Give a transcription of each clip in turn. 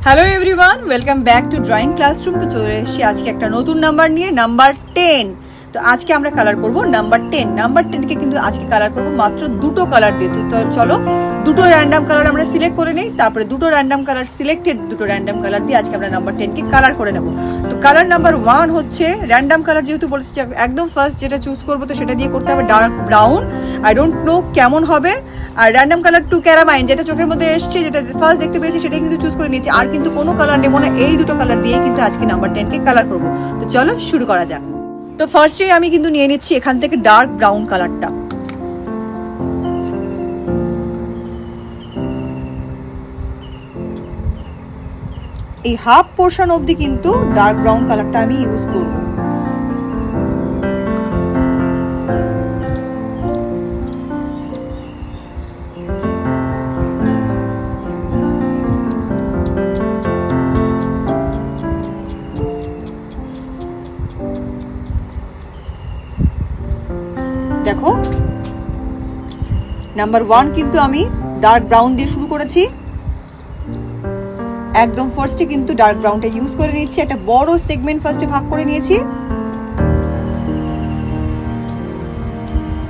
Hello everyone, welcome back to drawing classroom. তো চলে এসেছি আজকে একটা নতুন নাম্বার নিয়ে, নাম্বার 10। তো আজকে আমরা কালার করব নাম্বার 10। নাম্বার 10কে কিন্তু আজকে কালার করব মাত্র দুটো কালার দিয়ে। তো চলো দুটো র্যান্ডাম কালার আমরা সিলেক্ট করে নেই, তারপরে দুটো র্যান্ডাম কালার দুটো র্যান্ডাম কালার দিয়ে আজকে আমরা নাম্বার 10কে কালার করে নেব। তো কালার নাম্বার 1 হচ্ছে র্যান্ডাম কালার, যেহেতু বলেছি একদম ফার্স্ট যেটা চুজ করবো তো সেটা দিয়ে করতে হবে dark brown. I don't know কেমন হবে। আর র্যান্ডাম কালার 2 ক্যারামাইন, যেটা চোখের মধ্যে এসছে, যেটা ফার্স্ট দেখতে পেয়েছি সেটাই কিন্তু চুজ করে নিয়েছি। আর কিন্তু কোনো কালার নেবো না, এই দুটো কালার দিয়ে কিন্তু আজকে নাম্বার 10কে কালার করবো। তো চলো শুরু করা যাক। তো ফার্স্টেই আমি কিন্তু নিয়ে নিচ্ছি এখান থেকে ডার্ক ব্রাউন কালারটা। এই হাফ পোর্শন অবধি কিন্তু ডার্ক ব্রাউন কালারটা আমি ইউজ করবো। দেখো নাম্বার 1 কিন্তু আমি ডার্ক ব্রাউন দিয়ে শুরু করেছি। একদম ফার্স্টে কিন্তু ডার্ক ব্রাউনটা ইউজ করে নিচ্ছি। একটা বড় সেগমেন্ট ফার্স্টে ভাগ করে নিয়েছি,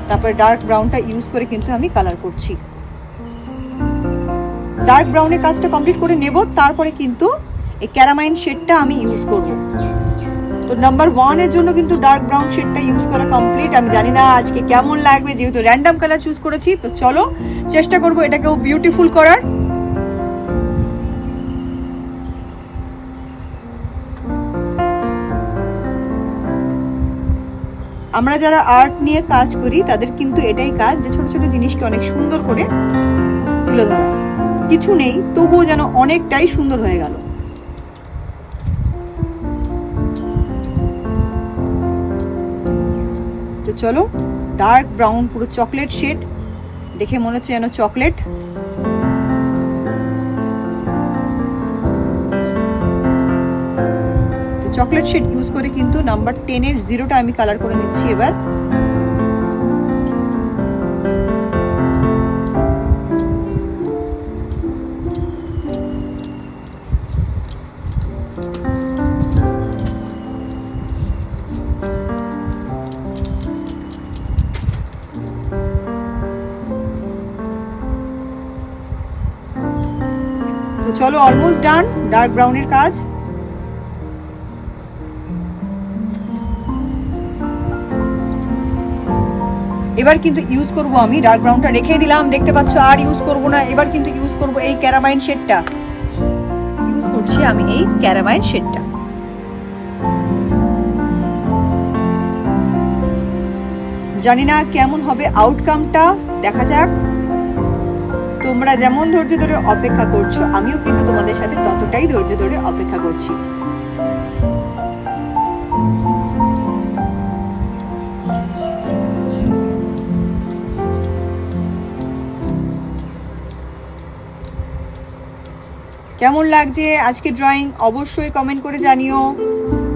তারপরে ডার্ক ব্রাউনটা ইউজ করে কিন্তু আমি কালার করছি। ডার্ক ব্রাউনের কাজটা কমপ্লিট করে নেব, তারপরে কিন্তু এই ক্যারামাইন শেডটা আমি ইউজ করব। তো নাম্বার 1 এর জন্য কিন্তু ডার্ক ব্রাউন শেডটা ইউজ করা কমপ্লিট। আমি জানি না আজকে কেমন লাগবে, যেহেতু র্যান্ডাম কালার চুজ করেছি। তো চলো চেষ্টা করব এটাকেও বিউটিফুল করার। আমরা যারা আর্ট নিয়ে কাজ করি তাদের কিন্তু এটাই কাজ, যে ছোট ছোট জিনিসকে অনেক সুন্দর করে তুলে ধরা। কিছু নেই তবুও যেন অনেকটাই সুন্দর হয়ে গেল। তো চলো ডার্ক ব্রাউন, পুরো চকলেট শেড, দেখে মনে হচ্ছে যেন চকলেট। চকলেট শেড ইউজ করে কিন্তু নাম্বার 10 এর 0টা আমি কালার করে নিচ্ছি এবার। তো চলো অলমোস্ট ডান ডার্ক ব্রাউনের কাজ। এবার কিন্তু ইউজ করব আমি ডার্ক ব্রাউনটা রেখে দিলাম, দেখতে পাচ্ছ, আর ইউজ করব না। এবার কিন্তু ইউজ করব এই ক্যারামাইন শেডটা। ইউজ করছি আমি এই ক্যারামাইন শেডটা। জানি না কেমন হবে আউটকামটা, দেখা যাক। তোমরা যেমন ধৈর্য ধরে অপেক্ষা করছো, আমিও কিন্তু তোমাদের সাথে ততটাই ধৈর্য ধরে অপেক্ষা করছি। কেমন লাগছে আজকে ড্রয়িং অবশ্যই কমেন্ট করে জানিও।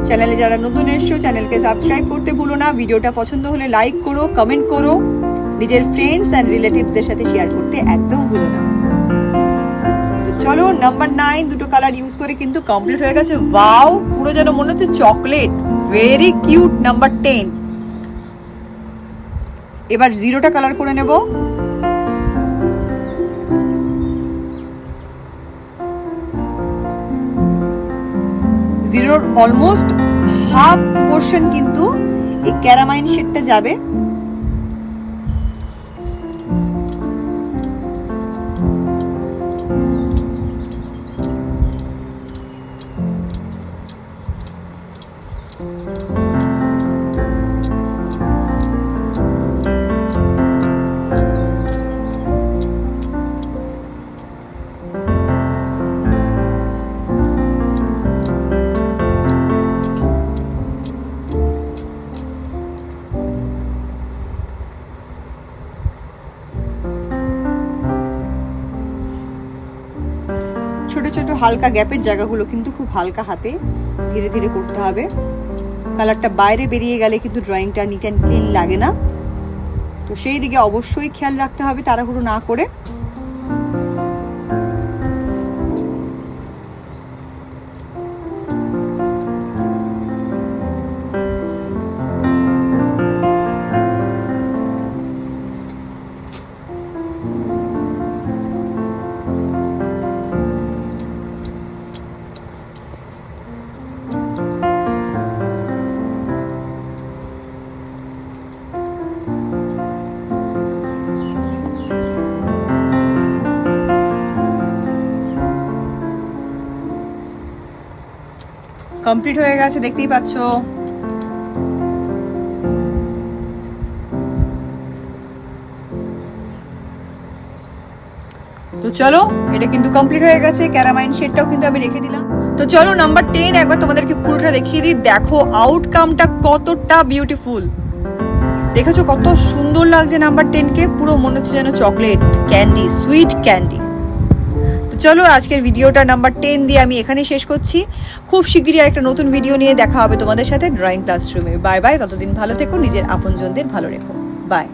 চ্যানেলে যারা নতুন এসছো চ্যানেলকে সাবস্ক্রাইব করতে ভুলো না। ভিডিওটা পছন্দ হলে লাইক করো, কমেন্ট করো, নিজের ফ্রেন্ডস অ্যান্ড রিলেটিভসদের সাথে শেয়ার করতে একদম ভুলো না। তো চলো নাম্বার 9 দুটো কালার ইউজ করে কিন্তু কমপ্লিট হয়ে গেছে। ওয়াও, পুরো যেন মনে হচ্ছে চকলেট, ভেরি কিউট নাম্বার 10। এবার 0টা কালার করে নেব। জিরোর অলমোস্ট হাফ পোর্শন কিন্তু এই ক্যারামাইন শেডটা যাবে। ছোট ছোট হালকা গ্যাপের জায়গাগুলো কিন্তু খুব হালকা হাতে ধীরে ধীরে করতে হবে। কালারটা বাইরে বেরিয়ে গেলে কিন্তু ড্রয়িংটা নিট অ্যান্ড ক্লিন লাগে না। তো সেই দিকে অবশ্যই খেয়াল রাখতে হবে তাড়াহুড়ো না করে। কমপ্লিট হয়ে গেছে, দেখতেই পাচ্ছ। তো চলো, এটা কিন্তু কমপ্লিট হয়ে গেছে। ক্যারামাইন শেডটাও কিন্তু আমি রেখে দিলাম। তো চলো নাম্বার 10 একবার তোমাদেরকে পুরোটা দেখিয়ে দিই। দেখো আউটকামটা কতটা বিউটিফুল, দেখেছো কত সুন্দর লাগছে নাম্বার 10 কে। পুরো মনে হচ্ছে যেন চকলেট ক্যান্ডি, সুইট ক্যান্ডি। তো চলো আজকের ভিডিওটা নাম্বার 10 দিয়ে আমি এখানেই শেষ করছি। খুব শিগগিরই একটা নতুন ভিডিও নিয়ে দেখা হবে তোমাদের সাথে ড্রয়িং ক্লাসরুমে। বাই বাই, ততদিন ভালো থেকো, নিজের আপনজনদের ভালো রেখো। বাই।